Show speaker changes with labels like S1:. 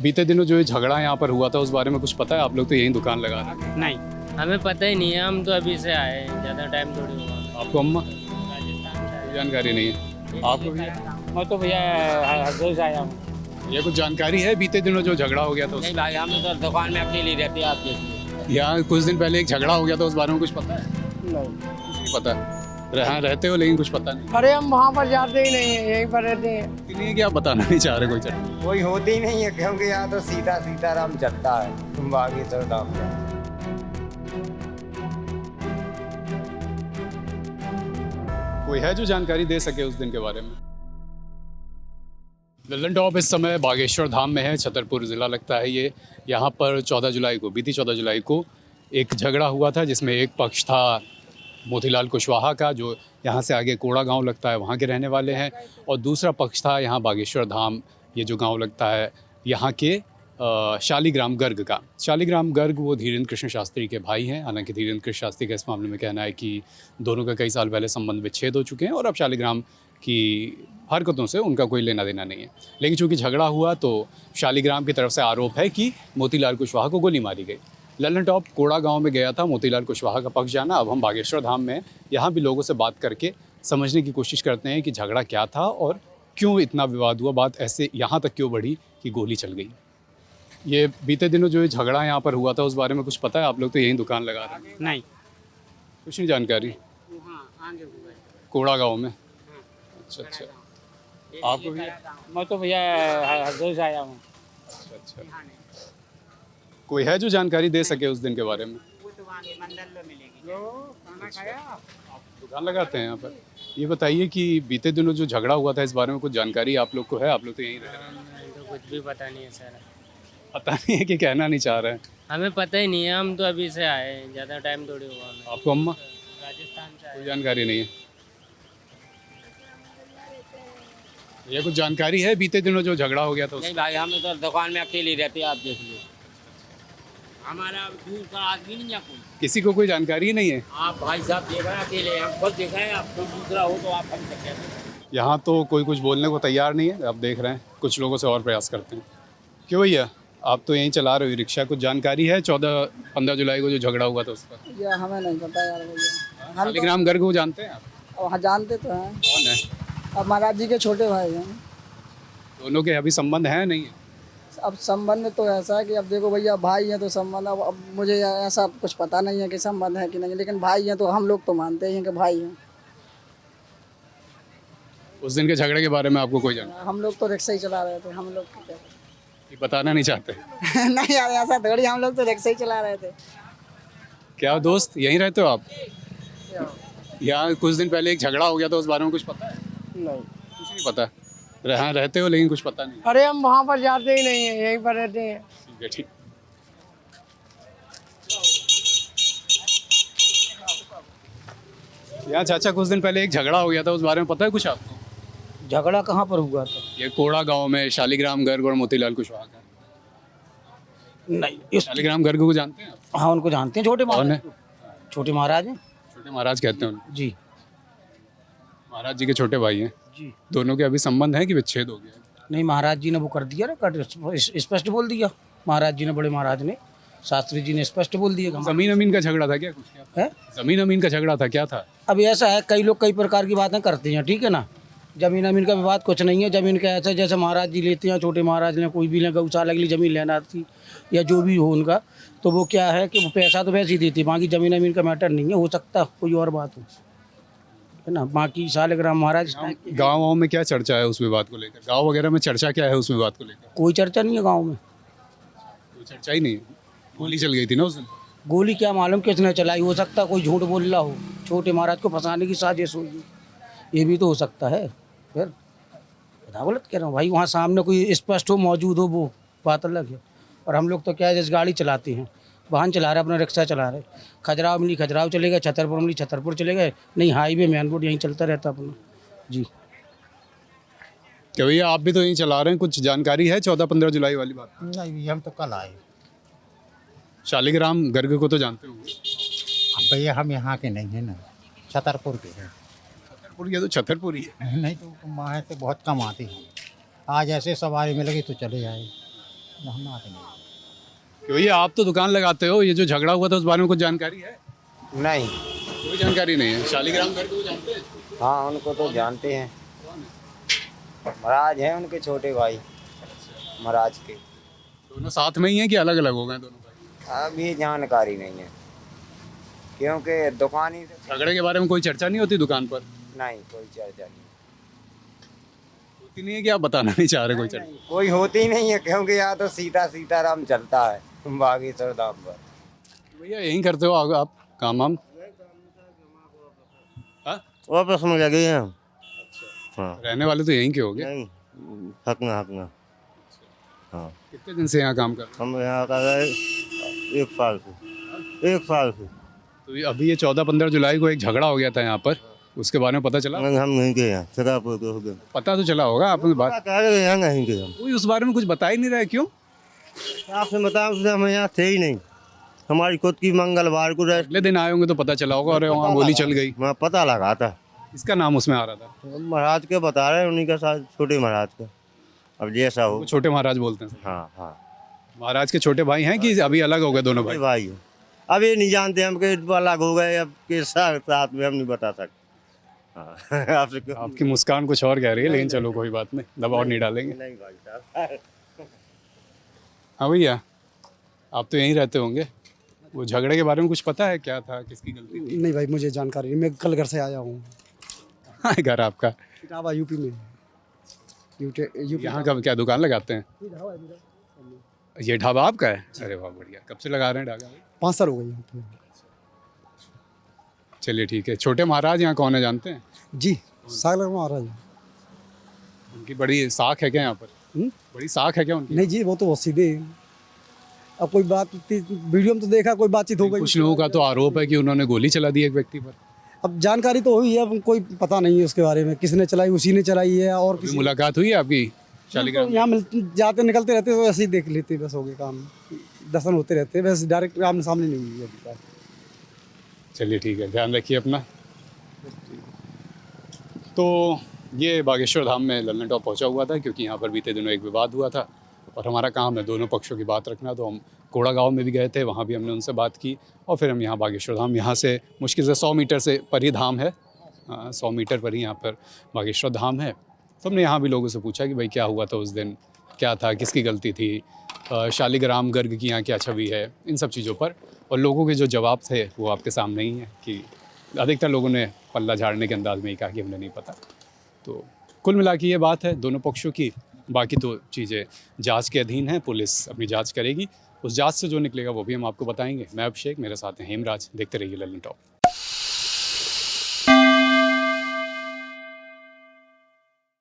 S1: बीते दिनों जो ये झगड़ा यहाँ पर हुआ था उस बारे में कुछ पता है? आप लोग तो यहीं दुकान लगा रहे हैं।
S2: नहीं, हमें पता ही नहीं है। हम तो अभी से आए हैं, ज़्यादा टाइम थोड़ी हुआ।
S1: आपको अम्मा
S2: राजस्थान से आए।
S1: जानकारी नहीं है? आपको भी
S2: मैं तो भैया हरदोई से आया हूँ।
S1: ये कुछ जानकारी है बीते दिनों जो झगड़ा हो गया था
S2: नहीं भाई, हम तो दुकान में अकेली रहती है, आप देखिए।
S1: यहाँ कुछ दिन पहले एक झगड़ा हो गया था उस बारे में कुछ पता है?
S2: नहीं,
S1: कुछ नहीं पता। यहाँ रहते हो लेकिन कुछ पता नहीं।
S2: अरे हम वहाँ पर जाते ही नहीं है, यहीं पर रहते हैं।
S1: इसलिए कि आप बताना नहीं चाह रहे कोई चल।
S3: कोई होती ही नहीं है क्योंकि यहाँ तो सीधा सीताराम चलता है, तुम आगे तो दाम
S1: कोई है जो जानकारी दे सके उस दिन के बारे में? लल्लन टॉप इस समय बागेश्वर धाम में है, छतरपुर ज़िला लगता है ये। यहाँ पर 14 जुलाई को, बीती 14 जुलाई को एक झगड़ा हुआ था जिसमें एक पक्ष था मोतीलाल कुशवाहा का, जो यहाँ से आगे कोड़ा गांव लगता है वहाँ के रहने वाले हैं, और दूसरा पक्ष था यहाँ बागेश्वर धाम, ये जो गांव लगता है यहाँ के शालिग्राम गर्ग का। शालिग्राम गर्ग वो धीरेन्द्र कृष्ण शास्त्री के भाई हैं। हालांकि धीरेन्द्र कृष्ण शास्त्री का इस मामले में कहना है कि दोनों का कई साल पहले संबंध विच्छेद हो चुके हैं और अब शालिग्राम की हरकतों से उनका कोई लेना देना नहीं है। लेकिन चूंकि झगड़ा हुआ तो शालिग्राम की तरफ से आरोप है कि मोतीलाल कुशवाहा को गोली मारी गई। लल्लन टॉप कोड़ा गांव में गया था मोतीलाल कुशवाहा का पक्ष जाना। अब हम बागेश्वर धाम में यहाँ भी लोगों से बात करके समझने की कोशिश करते हैं कि झगड़ा क्या था और क्यों इतना विवाद हुआ, बात ऐसे यहाँ तक क्यों बढ़ी कि गोली चल गई। ये बीते दिनों जो ये झगड़ा यहाँ पर हुआ था उस बारे में कुछ पता है? आप लोग तो यहीं दुकान लगा रहे हैं।
S2: नहीं,
S1: कुछ नहीं जानकारी? कोड़ा गांव में। अच्छा, आपको भी?
S2: मैं तो भैया हरदोई से आया हूँ।
S1: अच्छा, कोई है जो जानकारी दे सके उस दिन के बारे में? दुकान लगाते हैं यहाँ पर। ये बताइए कि बीते दिनों जो झगड़ा हुआ था इस बारे में कुछ जानकारी आप लोग को है? आप लोग तो यहीं रह रहे हैं।
S2: तो कुछ भी पता नहीं है सर।
S1: पता नहीं है कि कहना नहीं चाह रहे हैं?
S2: हमें पता ही नहीं है। हम तो अभी से आए हैं, ज़्यादा टाइम थोड़ी हुआ हमें।
S1: आपको अम्मा
S2: राजस्थान से आए।
S1: कोई जानकारी नहीं है? ये कुछ जानकारी है बीते दिनों जो झगड़ा हो गया था
S2: नहीं भाई, हम तो दुकान में अकेली रहती है, आप देखिए। हमारा दूसरा आदमी नहीं है कोई।
S1: किसी को कोई जानकारी ही नहीं है?
S2: आप भाई साहब देख रहे हैं अकेले, हम खुद देख रहे हैं। आप कोई दूसरा हो तो आप हम सकते हैं।
S1: यहाँ तो कोई कुछ बोलने को तैयार नहीं है। आप देख रहे हैं, कुछ लोगों से और प्रयास करते हैं। क्यों भैया, आप तो यहीं चला रहे हो रिक्शा, कुछ जानकारी है 14-15 जुलाई को जो झगड़ा हुआ था उस पर?
S4: ये हमें नहीं पता यार भैया। हम
S1: शालिग्राम गर्ग को जानते हैं आप?
S4: तो वहाँ जानते तो हैं।
S1: कौन है?
S4: अब महाराज जी के छोटे भाई हैं।
S1: दोनों के अभी संबंध है नहीं है?
S4: अब संबंध तो ऐसा है कि अब देखो भैया, भाई हैं तो संबंध। अब मुझे ऐसा कुछ पता नहीं है कि संबंध है कि नहीं, लेकिन भाई हैं तो हम लोग तो मानते ही हैं कि भाई हैं।
S1: उस दिन के झगड़े के बारे में आपको कोई जानकारी?
S4: हम लोग तो रिक्शा ही चला रहे थे। हम लोग
S1: ये बताना नहीं चाहते?
S4: नहीं यार, ऐसा थोड़ी। हम लोग तो रिक्शा ही चला रहे थे।
S1: क्या दोस्त यहीं रहते हो आप? यहाँ कुछ दिन पहले एक झगड़ा हो गया था उस बारे में कुछ पता है?
S4: नहीं,
S1: कुछ नहीं पता। यहाँ रहते हो लेकिन कुछ पता नहीं।
S2: अरे हम वहाँ पर जाते ही नहीं है, यहीं पर रहते हैं।
S1: ठीक है, ठीक। यहाँ चाचा कुछ दिन पहले एक झगड़ा हो गया था उस बारे में पता है कुछ आपको?
S2: झगड़ा कहाँ पर हुआ था?
S1: ये कोड़ा गांव में शालिग्राम गर्ग और मोतीलाल कुशवाहा का।
S2: नहीं,
S1: शालिग्राम गर्ग को जानते हैं आप?
S2: हाँ, उनको जानते हैं। छोटे
S1: कौन है?
S2: छोटे महाराज हैं
S1: छोटे महाराज कहते हैं उनको।
S2: जी।
S1: महाराज जी के छोटे भाई हैं।
S2: जी।
S1: दोनों के अभी संबंध है कि विच्छेद हो गया?
S2: नहीं, महाराज जी ने वो कर दिया ना, स्पष्ट बोल दिया महाराज जी ने, बड़े महाराज ने, शास्त्री जी ने स्पष्ट बोल दिया।
S1: जमीन अमीन का झगड़ा था क्या? कुछ क्या
S2: है?
S1: जमीन अमीन का झगड़ा था, क्या था?
S2: अब ऐसा है, कई लोग कई प्रकार की बातें करते हैं, ठीक है ना। जमीन अमीन का विवाद कुछ नहीं है। जमीन का ऐसा जैसे महाराज जी लेते हैं, छोटे महाराज ने कोई भी ले गौशाला के लिए जमीन लेना थी या जो भी हो उनका, तो वो क्या है कि वो पैसा तो वैसे ही देते, बाकी जमीन अमीन का मैटर नहीं है। हो सकता कोई और बात हो, है ना। बाकी शालिग्राम महाराज
S1: गाँव में क्या चर्चा है उस विवाद को लेकर? गाँव वगैरह में चर्चा क्या है उस विवाद को लेकर?
S2: कोई चर्चा नहीं है गाँव में।
S1: कोई चर्चा ही नहीं है। गोली चल गई थी ना उस दिन?
S2: गोली क्या मालूम किसने चलाई, हो सकता कोई झूठ बोल रहा हो, छोटे महाराज को फंसाने की साजिश होगी, ये भी तो हो सकता है। फिर बता गलत कह रहा हूँ भाई, वहाँ सामने कोई स्पष्ट हो, मौजूद हो, वो बात अलग है। और हम लोग तो क्या है, जैसे गाड़ी चलाते हैं, वाहन चला रहे, अपना रिक्शा चला रहे, खजुराहो मिली खजुराहो चले गए, छतरपुर मिली छतरपुर चले गए, नहीं हाईवे मेन रोड यहीं चलता रहता अपना। जी।
S1: क्या भैया आप भी तो यहीं चला रहे हैं, कुछ जानकारी है 14-15 जुलाई वाली बात?
S3: नहीं, हम तो कल आए।
S1: शालिग्राम गर्ग को तो जानते होंगे?
S3: भैया हम यहाँ के नहीं है ना, छतरपुर के हैं।
S1: छतरपुर के तो छतरपुर ही है।
S3: नहीं तो वहाँ से बहुत कम आते हैं। आज ऐसे सवारी मिल गई तो चले आए।
S5: हम आते नहीं।
S1: क्यों, ये आप तो दुकान लगाते हो, ये जो झगड़ा हुआ था उस बारे में कुछ जानकारी है?
S3: नहीं।
S1: कोई जानकारी नहीं है। शालिग्राम गर्ग को जानते हैं?
S3: हाँ उनको तो जानते हैं, महाराज हैं उनके छोटे भाई महाराज के।
S1: दोनों साथ में ही हैं कि अलग अलग हो गए दोनों भाई?
S3: अब ये जानकारी नहीं है क्योंकि दुकानी से
S1: झगड़े के बारे में कोई चर्चा नहीं होती दुकान पर?
S3: नहीं, कोई चर्चा नहीं,
S1: होती नहीं है कि आप बताना नहीं चाह रहे कोई चर्चा?
S3: कोई होती ही नहीं है क्योंकि यहाँ तो सीताराम चलता है बागेश्वर धाम पर।
S1: भैया यहीं करते हो आप काम वाम? हाँ?
S6: वापस में लगे हैं हम। हाँ
S1: रहने वाले तो यहीं के हो गए?
S6: नहीं, हकना। हाँ
S1: कितने दिन से यहाँ काम कर रहे
S6: हम यहाँ का रहे 1 साल से।
S1: तो अभी ये 14-15 जुलाई को एक झगड़ा हो गया था यहाँ पर, उसके बारे में पता चला?
S6: नहीं, हम नहीं गए यहाँ शराबपुर को हो गए।
S1: पता तो चला होगा आपने बात?
S6: कह रहे यहाँ नहीं गए हम।
S1: कोई उस बारे में कुछ बता ही नहीं रहा है, क्यों?
S6: आपसे बताया उसने हम यहाँ थे ही नहीं। हमारी खुद की मंगलवार को
S1: अगले दिन आए होंगे तो पता चला होगा। और वहाँ गोली चल गई,
S6: वहाँ पता लगा था।
S1: इसका नाम उसमें आ रहा था?
S6: महाराज के बता रहे हैं, उन्हीं का साथ छोटे महाराज का। अब जैसा हो।
S1: वो छोटे महाराज बोलते हैं?
S6: हाँ।
S1: महाराज के छोटे भाई हैं कि अभी अलग हो गए दोनों भाई?
S6: भाई है। अब ये नहीं जानते हम कि अलग हो गए, अब के साथ में हम नहीं बता सकते। हाँ आपसे
S1: आपकी मुस्कान कुछ और कह रही है, लेकिन चलो कोई बात नहीं, दबाव नहीं डालेंगे।
S6: नहीं भाई साहब।
S1: हाँ भैया, आप तो यहीं रहते होंगे, वो झगड़े के बारे में कुछ पता है? क्या था, किसकी गलती थी?
S2: नहीं भाई, मुझे जानकारी नहीं, मैं कल घर से आया हूँ।
S1: हाँ, घर आपका
S2: इटावा यूपी में। यूपी
S1: यहाँ का क्या दुकान लगाते हैं? ये ढाबा आपका है? अरे वाह बढ़िया। कब से लगा रहे हैं ढाबा?
S2: 5 साल हो गए यहाँ पे।
S1: चलिए ठीक है। छोटे महाराज यहाँ कौन है जानते हैं?
S2: जी, सागर महाराज।
S1: उनकी बड़ी साख है क्या यहाँ पर? बड़ी साख है क्या उनकी?
S2: नहीं जी, वो तो बहुत सीधे हैं। अब कोई बात वीडियो में तो देखा, कोई बातचीत हो गई।
S1: कुछ लोगों का तो आरोप है कि उन्होंने गोली चला दी एक व्यक्ति पर।
S2: अब जानकारी तो हुई है, अब कोई पता नहीं है उसके बारे में, किसने चलाई, उसी ने चलाई है। और
S1: किसी मुलाकात हुई है आपकी शालिग्राम?
S2: यहाँ जाते निकलते रहते तो ऐसे ही देख लेते, बस हो गए काम, दर्शन होते रहते, बस डायरेक्ट आमने सामने नहीं हुई अभी तक।
S1: चलिए ठीक है, ध्यान रखिए अपना। तो ये बागेश्वर धाम में लल्लन टॉप पहुँचा हुआ था क्योंकि यहाँ पर बीते दिनों एक विवाद हुआ था और हमारा काम है दोनों पक्षों की बात रखना। तो हम कोड़ा गांव में भी गए थे, वहाँ भी हमने उनसे बात की और फिर हम यहाँ बागेश्वर धाम, यहाँ से मुश्किल से 100 मीटर से पर ही धाम है, 100 मीटर पर ही यहाँ पर बागेश्वर धाम है। तो हमने यहाँ भी लोगों से पूछा कि भाई क्या हुआ था उस दिन, क्या था, किसकी गलती थी, शालिग्राम गर्ग की यहाँ क्या छवि है, इन सब चीज़ों पर। और लोगों के जो जवाब थे वो आपके सामने ही हैं कि अधिकतर लोगों ने पल्ला झाड़ने के अंदाज में ही कहा कि हमें नहीं पता। तो कुल मिला के ये बात है दोनों पक्षों की। बाकी तो चीज़ें जांच के अधीन हैं, पुलिस अपनी जांच करेगी, उस जांच से जो निकलेगा वो भी हम आपको बताएंगे। मैं अभिषेक, मेरे साथ हैं हेमराज। देखते रहिए लल्लन टॉप।